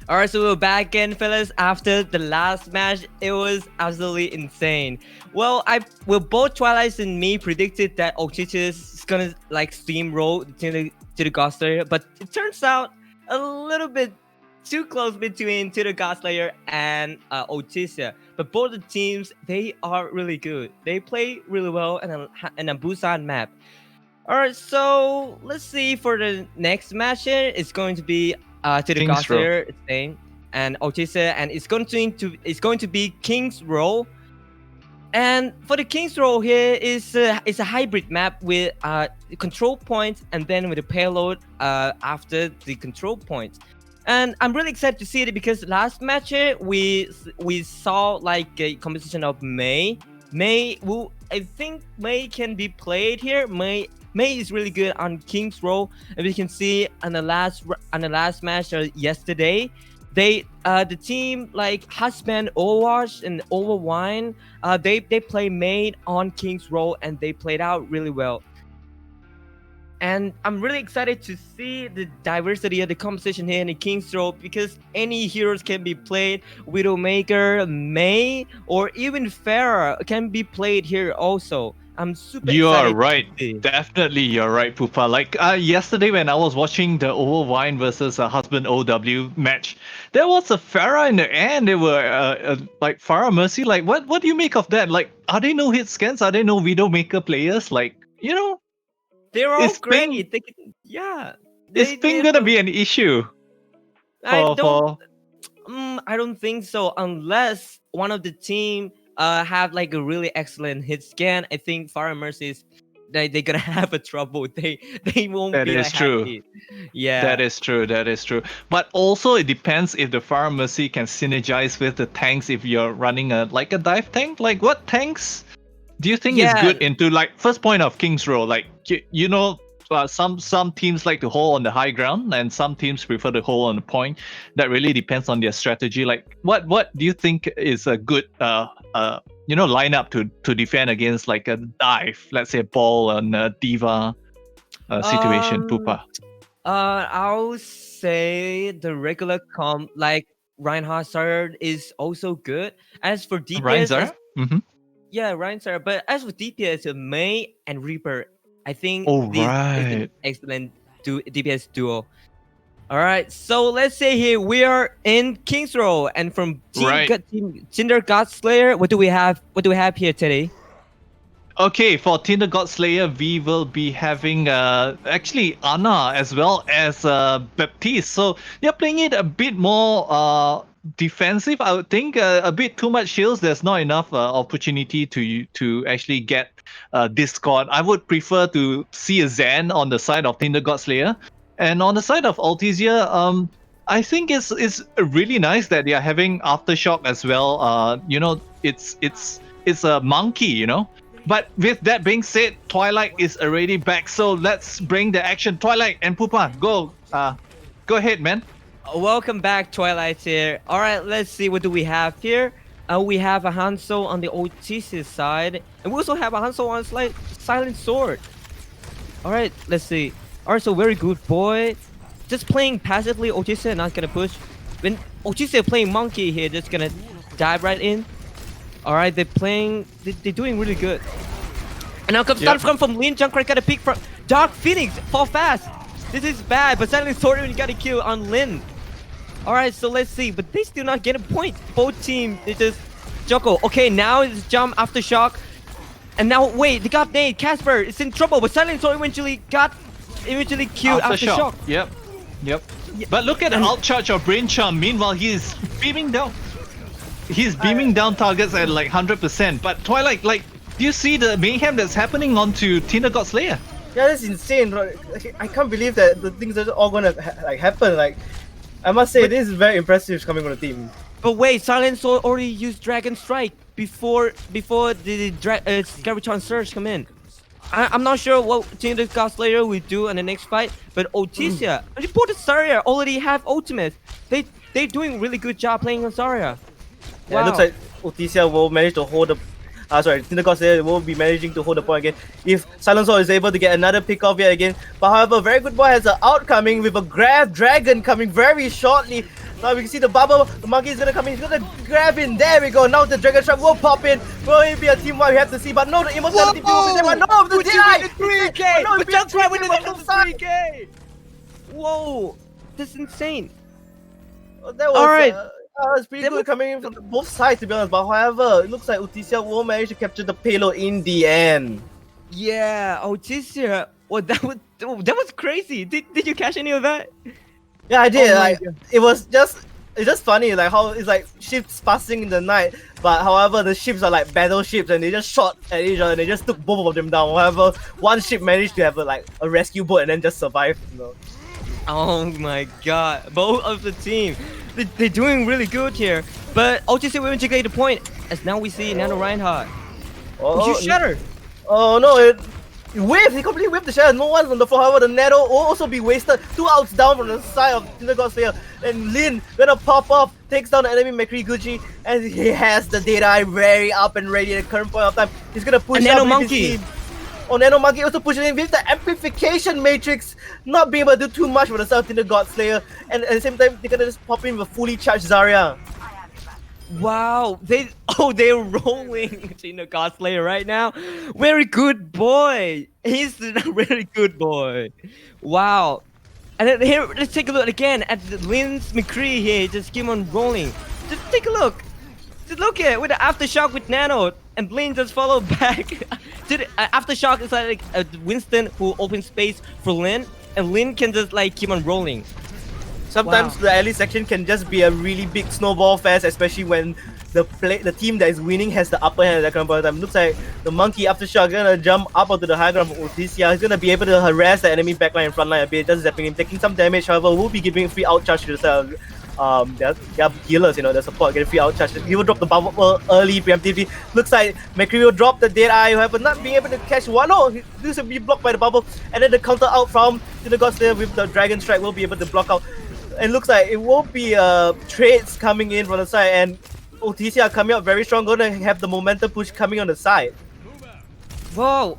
All right, so we're back again, fellas. After the last match, it was absolutely insane. Both Twilights and me predicted that Utisia is gonna like steamroll to the God Slayer, but it turns out a little bit too close between to the God Slayer and Utisia. But both the teams, they are really good. They play really well in a Busan map. All right, so let's see for the next match here. It's going to be to the King's God Slayer thing and Utisia, and it's going to be King's Row. And for the King's Row here is it's a hybrid map with control points and then with a payload after the control points. And I'm really excited to see it because last match here we saw like a composition of Mei. I think Mei can be played here. Mei is really good on King's Row, and we can see on the last match yesterday, the team like Husband, Overwatch, and Overwine, they play Mei on King's Row, and they played out really well. And I'm really excited to see the diversity of the composition here in the King's Row because any heroes can be played. Widowmaker, Mei, or even Pharah can be played here also. I'm super You excited. are right. Definitely, you're right, Pupa. Like yesterday when I was watching the Overwine versus Husband OW match, there was a Pharah in the end. They were like Pharah Mercy. Like, what do you make of that? Like, are they no hit scans? Are they no Widowmaker players? Like, you know, They're all Is great. Ping- They is Ping gonna be an issue? I don't think so unless one of the team have like a really excellent hit scan. I think Pharah Mercy they're gonna have a trouble. They won't That be is like, true. happy. Yeah. That is true. That is true. But also, it depends if the pharmacy can synergize with the tanks. If you're running a dive tank, like what tanks do you think is Yeah. good into like first point of King's Row? Like you know, some teams like to hold on the high ground, and some teams prefer to hold on the point. That really depends on their strategy. Like what do you think is a good lineup to defend against like a dive, let's say ball and a diva situation, Pupa? I'll say the regular comp like Reinhardt Sarah is also good. As for DPS, Mm-hmm. yeah, Reinhardt. But as for DPS, Mei and Reaper, I think Oh, this is right. an excellent DPS duo. All right, so let's say here we are in King's Row, and from Right. Team Tinder God Slayer, what do we have? What do we have here today? Okay, for Tinder God Slayer, we will be having actually Anna as well as Baptiste. So they're playing it a bit more defensive, I would think. A bit too much shields. There's not enough opportunity to actually get Discord. I would prefer to see a Zen on the side of Tinder God Slayer, and on the side of Utisia, I think it's really nice that they are having Aftershock as well. It's a monkey, you know. But with that being said, Twilight is already back, so let's bring the action. Twilight and Pupa, go ahead, man. Welcome back, Twilight here. All right, let's see what do we have here. We have a Hanzo on the Utisia side, and we also have a Hanzo on Silent Sword. All right, let's see. All right, so very good, boy. Just playing passively, Utisia not gonna push. When Utisia playing monkey here, just gonna dive right in. All right, they're doing really good. And now comes stun from Lin. Junkrat got a pick from Dark Phoenix. Fall fast. This is bad, but suddenly Thornton got a kill on Lin. All right, so let's see, but they still not get a point. Both teams, they just Joko. Okay, now it's jump after shock, and now wait, they got nade. Casper is in trouble, but Silent Sword eventually killed after shock. Yep. But look at the alt charge of Brain Charm. Meanwhile, he's beaming down. He's beaming down targets at like 100%. But Twilight, like, do you see the mayhem that's happening onto Tinder God Slayer? Yeah, that's insane. Like, I can't believe that the things are all gonna happen. Like, I must say, this is very impressive coming from the team. But wait, Silent Sword already used Dragon Strike before the Scaratron Surge come in. I'm not sure what Tinder God Slayer will do in the next fight, but Utisia, reported Zarya already have ultimate. They're doing really good job playing on Zarya. Yeah, it looks like Utisia will manage to hold the. Tinder God Slayer will be managing to hold the point again if Silent Sword is able to get another pick off yet again. But however, Very Good Boy has an outcoming with a Grab Dragon coming very shortly. Now we can see the bubble. The monkey is gonna come in. He's gonna grab in. There we go. Now the dragon trap will pop in. Will it be a team fight? We have to see. But no, the immortality team will be there. But no, the DI. 3K! No, But it's just right with from the the side. 3K! Whoa! That's insane. That was, Alright. it's pretty good coming in from both sides, to be honest. But however, it looks like Utisia will manage to capture the payload in the end. Yeah, Utisia. Well, that was crazy. Did you catch any of that? Yeah, I did. Oh my Like God. it's just funny, like how it's like ships passing in the night. But however, the ships are like battleships, and they just shot at each other. And they just took both of them down. However, one ship managed to have a rescue boat and then just survive. You know. Oh my god, both of the team, they're doing really good here. But Utisia will integrate the point, as now we see Nano Reinhardt. Oh, You shatter. Oh no! It whiffed. He completely whiffed the shatter. No one's on the floor. However, the Nano will also be wasted. 2 outs down from the side of Tinder God Slayer. And Lin gonna pop off, takes down the enemy McCree Gucci, and he has the data very up and ready at the current point of time. He's gonna push And Nano up with his Monkey. team. Oh, Nano Monkey also pushing in with the amplification matrix, not being able to do too much for the South Tinder God Slayer, and at the same time they're gonna just pop in with a fully charged Zarya. Wow, they're rolling Tina God Slayer right now. Very good boy. He's a very good boy. Wow. And then here, let's take a look again at the Lin's McCree here. Just keep on rolling. Just take a look. Just look at it with the aftershock with Nano, and Blin just follow back. Aftershock is like Winston who opens space for Lin, and Lin can just like keep on rolling. Sometimes Wow. the ally section can just be a really big snowball fest, especially when the team that is winning has the upper hand at that current point of time. Looks like the monkey aftershock gonna jump up onto the high ground of Utisia. He's gonna be able to harass the enemy backline and frontline a bit, just zapping him, taking some damage. However, will be giving free out charge to the their healers, their support, get free out charge. He will drop the bubble early preemptively. Looks like McCree will drop the dead eye, however, not being able to catch one. No, this will be blocked by the bubble, and then the counter out from the God Slayer with the Dragon Strike will be able to block out. And looks like it will be trades coming in from the side, and Utisia are coming out very strong, gonna have the momentum push coming on the side. Whoa!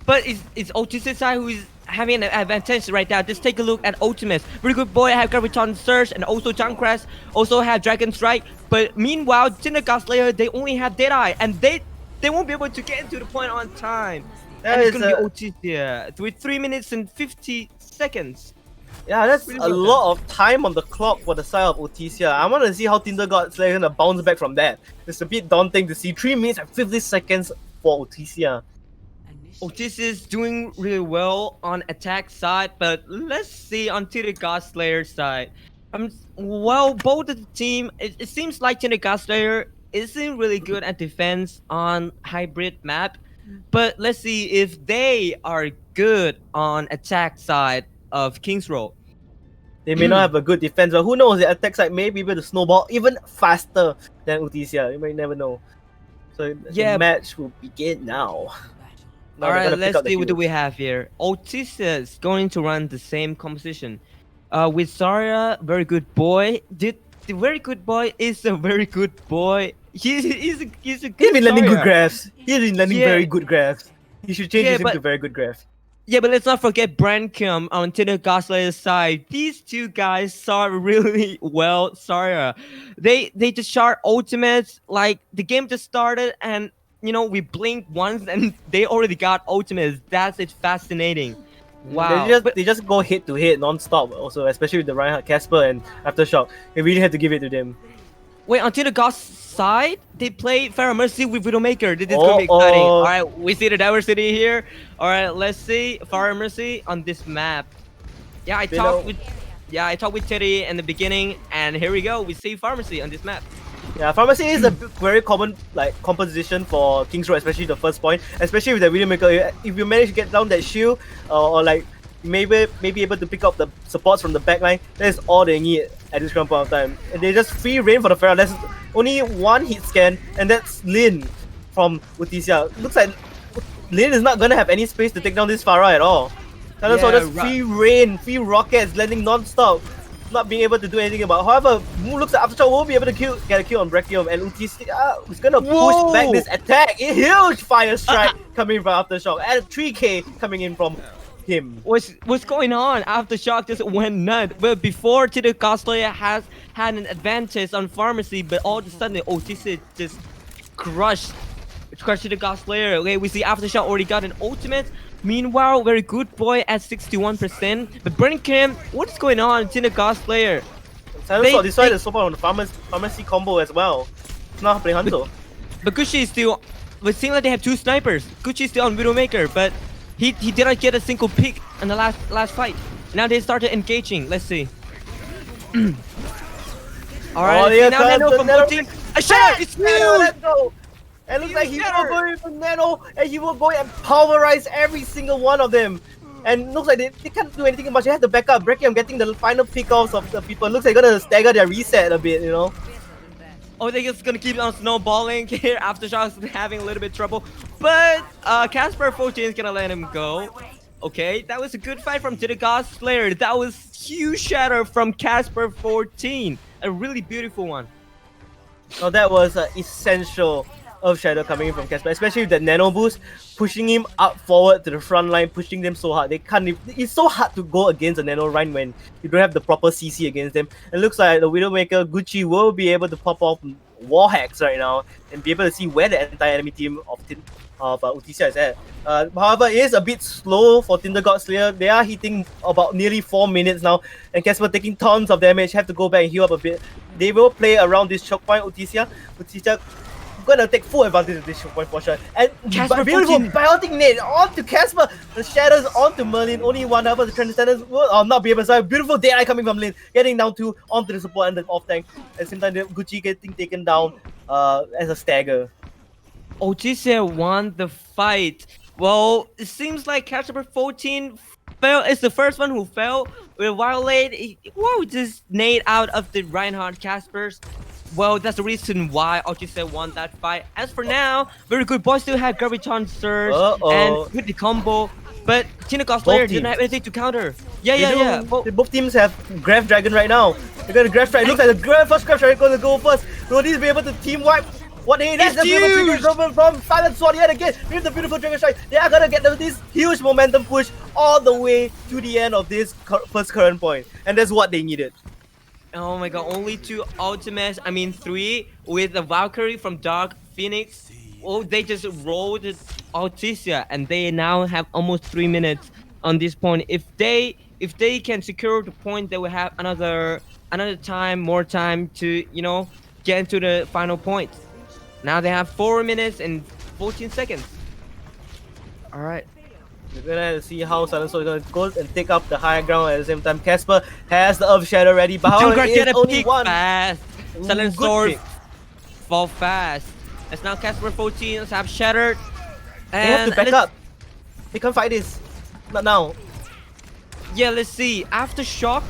But it's Utisia side who is having an advantage right now. Just take a look at Ultimates. Very good boy, have Graviton Surge and also Junkrat, also have Dragon Strike. But meanwhile, Tinder God Slayer, they only have Deadeye, and they won't be able to get into the point on time. That and it's is gonna be Utisia with 3 minutes and 50 seconds. Yeah, that's Really a well lot of time on the clock for the side of Utisia. I want to see how Tinder God Slayer gonna bounce back from that. It's a bit daunting to see 3 minutes and 50 seconds for Utisia. Utisia is doing really well on attack side, but let's see on Tinder God Slayer side. Well, both of the team, it seems like Tinder God Slayer isn't really good at defense on hybrid map, but let's see if they are good on attack side of King's Row. They may not have a good defense, but who knows? The attack side may be able to snowball even faster than Utisia. You may never know. So Yeah. the match will begin now. Now All they're right, gonna pick let's up the see what do heroes. we have here. Utisia is going to run the same composition. With Zarya, very good boy. The very good boy is a very good boy. He's a good He's been landing good Zarya. graphs. He's been landing Yeah. very good graphs. He should change Yeah, his name but- to very good graph. Yeah, but let's not forget Brankham on Tinder God Slayer's side. These two guys saw really well Zarya. They just shot ultimates, like the game just started and we blinked once and they already got ultimates. That's it fascinating. Wow. They just go head to head non-stop. Also, especially with the Reinhardt, Casper, and Aftershock. They really had to give it to them. Wait, on Tinder God's side, they play Pharaoh Mercy with Widowmaker. This is gonna be exciting. Uh-oh. Alright, we see the diversity here. Alright, let's see Pharaoh Mercy on this map. Yeah, I talked with Teddy in the beginning, and here we go. We see Pharmacy on this map. Yeah, Pharmacy is a very common composition for King's Row, especially the first point. Especially with the Widowmaker, if you manage to get down that shield, or maybe able to pick up the supports from the backline, that's all they need at this current point of time. And they just free reign for the Pharaoh. There's only one hit scan, and that's Lin from Utisia. Looks like Lin is not gonna have any space to take down this Pharaoh at all. And also just free reign, free rockets landing non-stop, not being able to do anything about. However, Mu looks like Aftershock will be able to get a kill on Brachium, and Utisia is gonna push back this attack. A huge fire strike coming from Aftershock, and 3K coming in from him. What's going on? Aftershock just went nuts. But before Tinder Cosplayer has had an advantage on pharmacy, but all of a sudden Utisia just crushed Tinder Cosplayer. Okay, we see Aftershock already got an ultimate. Meanwhile, very good boy at 61%. But Brenkim, what's going on? Tinder Cosplayer. Silent decided to swap on the pharmacy combo as well. It's not playing Hunter. But Gucci is still. It seems like they have two snipers. Gucci is still on Widowmaker, but he did not get a single pick in the last fight. Now they started engaging. Let's see. All right. Now Nano from both teams. A shadow. It's Nano, huge. let's go. And looks like he will go for Nano, and he will go and pulverize every single one of them. And looks like they can't do anything much. They have to back up. Breckham getting the final pick-offs of the people. Looks like they're gonna stagger their reset a bit, you know. Oh, they're just gonna keep on snowballing here. Aftershock's having a little bit of trouble, but Casper 14 is gonna let him go. Okay, that was a good fight from Tinder Cosplayer. That was huge shatter from Casper 14. A really beautiful one. Oh, that was essential of shadow coming in from Casper, especially with the nano boost, pushing him up forward to the front line, pushing them so hard. They can't. It's so hard to go against a nano Rhine when you don't have the proper CC against them. It looks like the Widowmaker Gucci will be able to pop off wall hacks right now and be able to see where the entire enemy team of Utisia is at. However, it is a bit slow for Tinder God Slayer. They are hitting about nearly 4 minutes now, and Casper taking tons of damage. Have to go back and heal up a bit. They will play around this choke point. Utisia gonna take full advantage of this choke point for sure. And Casper beautiful 14. biotic nade onto Casper. The shadows onto Merlin. Only one however the Transcendence will not be able to survive. Beautiful dead eye coming from Lin. Getting down to onto the support and the off tank. At the same time, Gucci getting taken down as a stagger. Utisia won the fight. Well, it seems like Casper 14 fell. It's the first one who fell with Violate. Whoa, just nade out of the Reinhardt Caspers. Well, that's the reason why Utisia won that fight. As for now, very good. Boys still have Graviton Surge and with the combo. But Tinder Cosplayer didn't have anything to counter. Yeah. Both teams have Graph Dragon right now. They're gonna Graph Dragon. Looks like the first Graph Dragon gonna go first. Will these be able to team wipe? What they that's the beautiful trigger from Silent Sword yet again with the beautiful Dragon Strike. They are gonna get this huge momentum push all the way to the end of this first current point. And that's what they needed. Oh my god, only 2 ultimates. I mean 3 with the Valkyrie from Dark Phoenix. Oh, they just rolled Utisia and they now have almost 3 minutes on this point. If they can secure the point, they will have another more time to, you know, get into the final point. Now they have 4 minutes and 14 seconds. All right. We're gonna have to see how Silent Sword is gonna go and take up the higher ground at the same time. Casper has the Earth Shadow ready, but however, get a only pick one. fast. Silent Good Sword pick. fall fast. It's now Casper 14 have shattered. They have to back up. They can't fight this. Not now. Yeah, let's see. Aftershock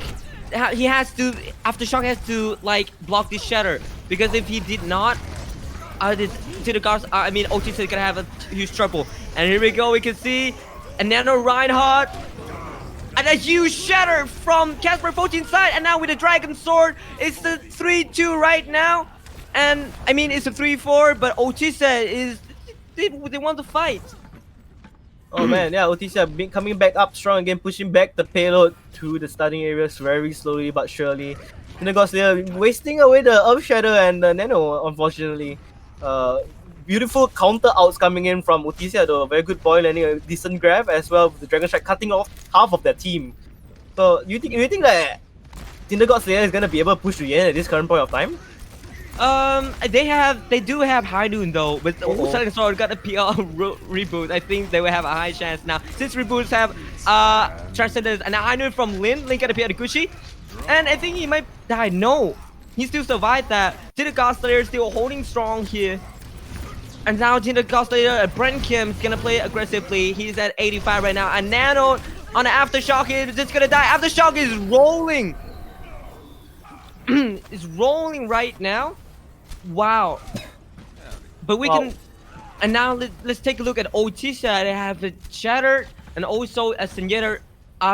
has to like block this shatter, because if he did not, Utisia is gonna have a huge trouble. And here we go. We can see a Nano Reinhardt and a huge shatter from Casper 14's side. And now with the Dragon Sword, it's the 3-2 right now. And I mean, it's a 3-4, but Utisia they want to fight. Oh man, yeah, Utisia coming back up strong again, pushing back the payload to the starting areas very slowly but surely. Tinder God Slayer wasting away the Earth Shadow and the Nano, unfortunately. Beautiful counter outs coming in from Utisia though. Very good boy landing a decent grab as well with the Dragon Strike cutting off half of their team. So you think that Tinder God Slayer is gonna be able to push to the end at this current point of time? They do have High Noon though. With Silent Sword got a PR reboot, I think they will have a high chance now. Since reboots have Transcendence and a High Noon from Lin got a PR to Gucci, and I think he might die. No, he still survived that. Tinder God Slayer still holding strong here. And now Tinder God Slayer, Brent Kim is gonna play aggressively. He's at 85 right now. And Nano on the Aftershock is just gonna die. Aftershock is rolling. It's rolling right now. Wow. But we can. And now let's take a look at Utisia. They have the Shattered and also a Senjeta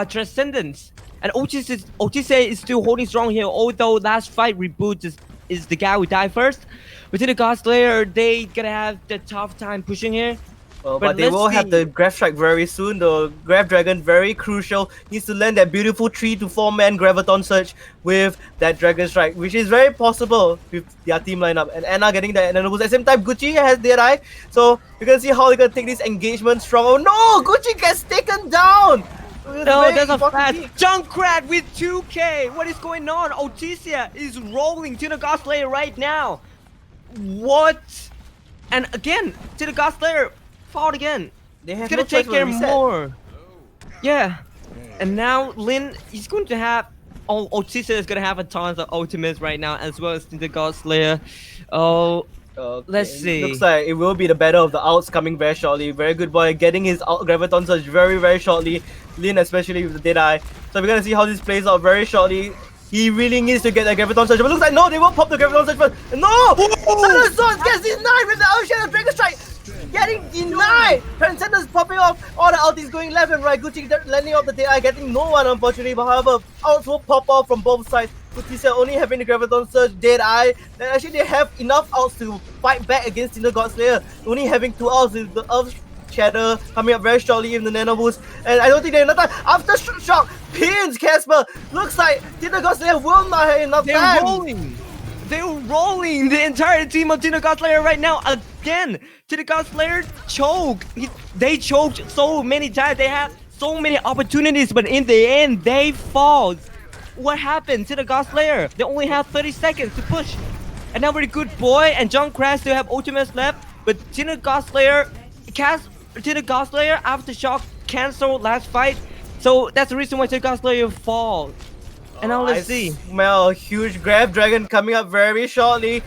Transcendence. And Utisia is still holding strong here. Although last fight reboot is the guy who died first. But Tinder God Slayer, they gonna have the tough time pushing here. But they let's will have see. the Grab Strike very soon. The Grab Dragon, very crucial, needs to land that beautiful 3 to 4 man Graviton Surge with that Dragon Strike, which is very possible with their team lineup. And Anna getting that Nano Boost. At the same time, Gucci has Dead Eye. So you can see how they're going to take this engagement strong. Oh no! Gucci gets taken down! No, there's a fast Junkrat with 2k. What is going on? Utisia is rolling to the God Slayer right now. What? And again, to the God Slayer fought again. They have He's gonna no choice take but care reset. more. Yeah. And now Lin, he's going to have. Oh, Utisia is gonna have a tons of ultimates right now, as well as the God Slayer. Oh, Okay. let's see. Looks like it will be the battle of the outs coming very shortly. Very good boy, getting his Graviton Surge very, very shortly. Lin especially with the Dead Eye. So we're gonna see how this plays out very shortly. He really needs to get that Graviton Surge, but looks like no, they won't pop the Graviton Surge first. No! Thunder Swords gets denied with the Ocean Dragon Strike! Getting denied! Transcendence popping off, all the ultis going left and right. Gucci landing off the Dead Eye, getting no one unfortunately, but however, outs will pop off from both sides. Utisia only having the Graviton Surge, Dead Eye. Then actually they have enough outs to fight back against Tinder God Slayer. Only having 2 outs with the Earth Shatter coming up very shortly in the Nano Boost. And I don't think they have enough time. After Shock pins Casper. Looks like Tinder God Slayer will not have enough They're time. rolling. They're rolling the entire team of Tinder God Slayer right now. Again, Tinder God Slayer choke. They choked so many times. They had so many opportunities, but in the end, they fall. What happened to the God Slayer? They only have 30 seconds to push. And now very good boy and Junkrat still have ultimates left, but Tinder God Slayer cast Tinder God Slayer Aftershock cancel last fight. So that's the reason why Tinder God Slayer falls. And now let's see. Smell a huge Grab Dragon coming up very shortly.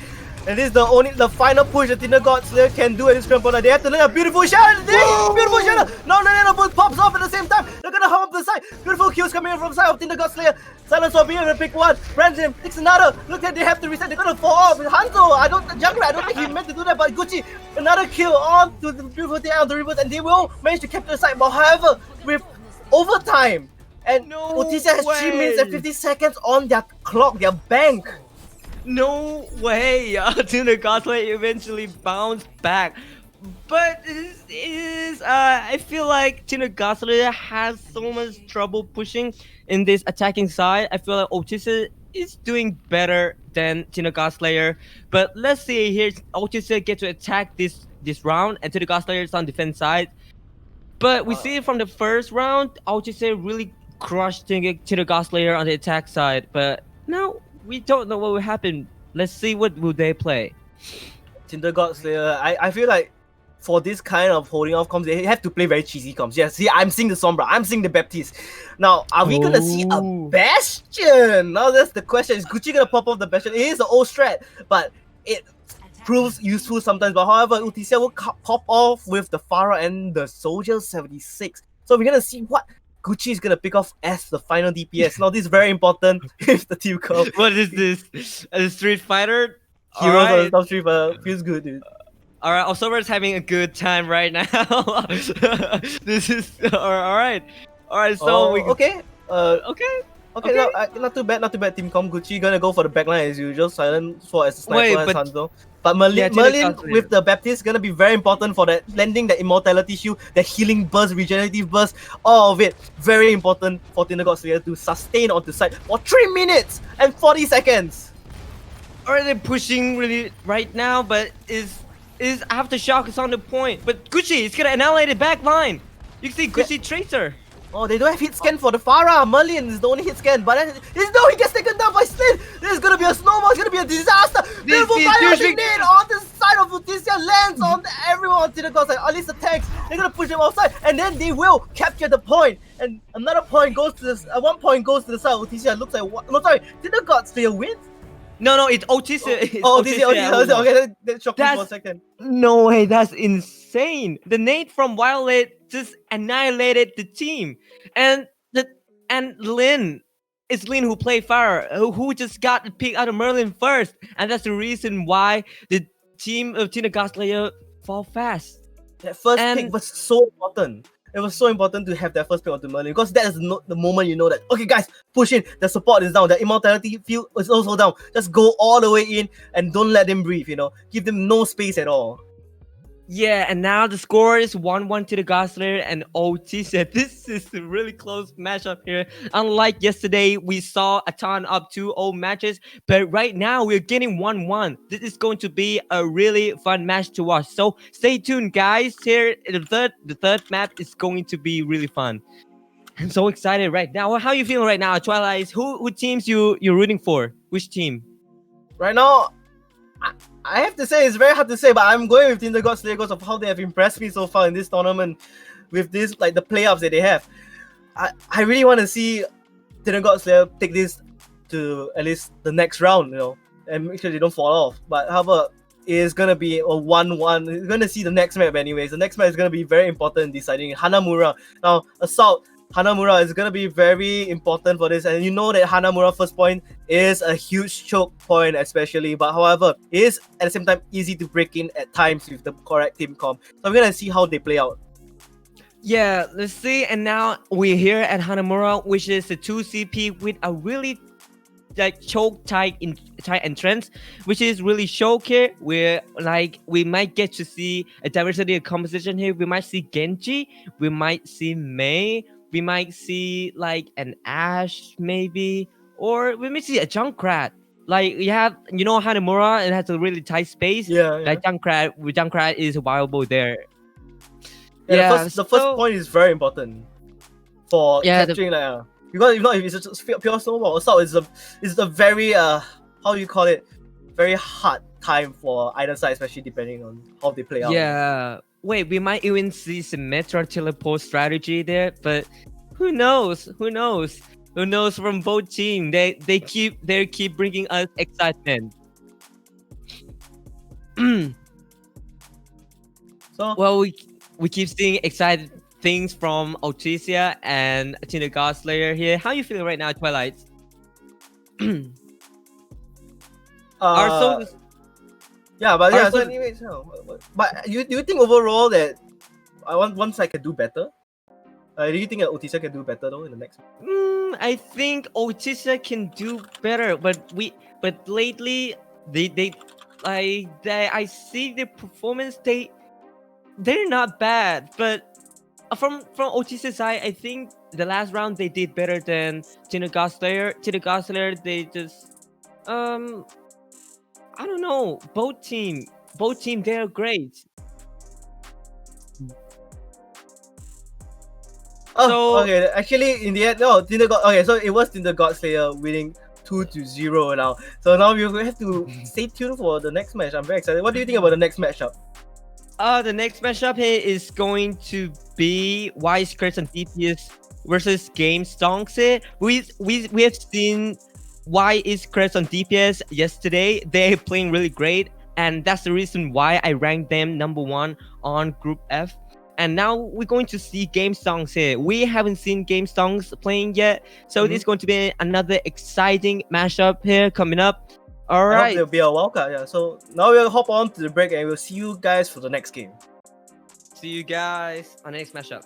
And this is the final push that Tinder God Slayer can do at this grand corner. They have to land a beautiful shadow. Beautiful shadow. Now the Nano Boost pops off at the same time. They're gonna hop up the side. Beautiful kills coming in from the side of Tinder God Slayer. Silence will be able to pick one. Random takes another. Look at they have to reset. They're gonna fall off. Hanzo, Junkrat, I don't think he meant to do that, but Gucci, another kill on to the beautiful thing on the reverse, and they will manage to capture the side. But however, with overtime, and Utisia has 3 minutes and 50 seconds on their clock, their bank. No way! Tinder God Slayer eventually bounced back. But I feel like Tinder God Slayer has so much trouble pushing in this attacking side. I feel like Utisia is doing better than Tinder God Slayer. But let's see here, Utisia get to attack this round, and Tinder God Slayer is on defense side. But we see from the first round, Utisia really crushed Tinder God Slayer on the attack side. But now we don't know what will happen. Let's see what will they play. Tinder God Slayer, I feel like for this kind of holding off comms, they have to play very cheesy comms. Yeah, see, I'm seeing the Sombra, I'm seeing the Baptiste. Now, are we gonna see a Bastion? Now that's the question. Is Gucci gonna pop off the Bastion? It is an old strat, but it proves useful sometimes. But however, Utisia will pop off with the Pharah and the Soldier 76. So we're gonna see what Gucci is gonna pick off as the final DPS. Now this is very important if the team comes. What is this? A Street Fighter? Heroes on the top street, but feels good, dude. Alright, Osora's having a good time right now. This is alright. Alright, so we okay. Okay. No, not too bad, Team Com. Gucci gonna go for the backline as usual. Silent Sword as a sniper as Hanzo. But Merlin with the Baptiste gonna be very important for that, landing the immortality shield, the healing burst, regenerative burst, all of it. Very important for Tinder God Slayer to sustain on the side for 3 minutes and 40 seconds. Alright, they're pushing really right now, but is Aftershock is on the point. But Gucci is gonna annihilate the back line. You can see Gucci Tracer. Oh, they don't have hit scan for the Pharah. Merlin is the only hit scan, but he gets taken down by Slin. This is gonna be a snowball. It's gonna be a disaster. Beautiful fire nade on the side of Utisia lands on everyone on Tinder God Slayer. At least the tanks. They're gonna push them outside, and then they will capture the point. And another point goes to this. One point goes to the side of Utisia. Looks like what? No, sorry. Tinder God Slayer wins. No, it's Utisia. Utisia. Okay, that shocked me for a second. No way, that's insane. The nade from Violet just annihilated the team, and Lin, it's Lin who played Fire, who just got the pick out of Merlin first, and that's the reason why the team of Tinder God Slayer fall fast. That first pick was so important. It was so important to have that first pick onto Merlin, because that is the moment you know that, okay guys, push in, the support is down, the immortality field is also down. Just go all the way in and don't let them breathe, give them no space at all. Yeah, and now the score is 1-1 to the Gosler and Utisia. This is a really close matchup here. Unlike yesterday, we saw a ton of 2-0 matches, but right now we're getting 1-1. This is going to be a really fun match to watch. So stay tuned, guys. Here, the third map is going to be really fun. I'm so excited right now. How are you feeling right now, Twilight? Who teams you're rooting for? Which team? Right now, I have to say it's very hard to say, but I'm going with Tinder God Slayer because of how they have impressed me so far in this tournament, with this like the playoffs that they have. I really want to see Tinder God Slayer take this to at least the next round, and make sure they don't fall off. But however, it's gonna be a 1-1. You're gonna see the next map anyways. The next map is gonna be very important in deciding Hanamura. Now, Assault Hanamura is gonna be very important for this, and you know that Hanamura first point is a huge choke point, especially. But however, it is at the same time easy to break in at times with the correct team comp. So I'm gonna see how they play out. Yeah, let's see. And now we're here at Hanamura, which is the 2 CP with a really like choke tight entrance, which is really choke here. Where like we might get to see a diversity of composition here. We might see Genji, we might see Mei, we might see like an Ash maybe, or we may see a Junkrat. Like you have, Hanamura, it has a really tight space. Yeah. Like Junkrat is viable there. Yeah, the first point is very important for capturing because if not, if it's just pure snowball, Assault is a very how you call it, very hard time for either side, especially depending on how they play out. Yeah. Wait, we might even see some Metro teleport strategy there, but who knows? Who knows? Who knows from both teams? They keep bringing us excitement. So well, we keep seeing excited things from Utisia and Tinder God Slayer here. How you feeling right now, Twilight? yeah, but yeah. Arso- So anyways, but you think overall that one side can do better? Do you think that Utisia can do better though in the next? I think Utisia can do better, but lately I see the performance they're not bad, but from Utisia's side, I think the last round they did better than Tinder God Slayer. Tinder God Slayer, they just I don't know. Both team, they're great. Oh, okay. Actually, in the end, no, Tinder God. Okay, so it was Tinder God Slayer winning 2-0 now. So now we have to stay tuned for the next match. I'm very excited. What do you think about the next matchup? The next matchup here is going to be Wise Curse and DPS versus Game Stonks here. We have seen why is Curse on DPS yesterday. They're playing really great, and that's the reason why I ranked them number 1 on Group F. And now we're going to see Game Stonks here. We haven't seen Game Stonks playing yet, so this is going to be another exciting matchup here coming up. All right. I hope there'll be a wildcard. Yeah. So now we'll hop on to the break and we'll see you guys for the next game. See you guys on the next matchup.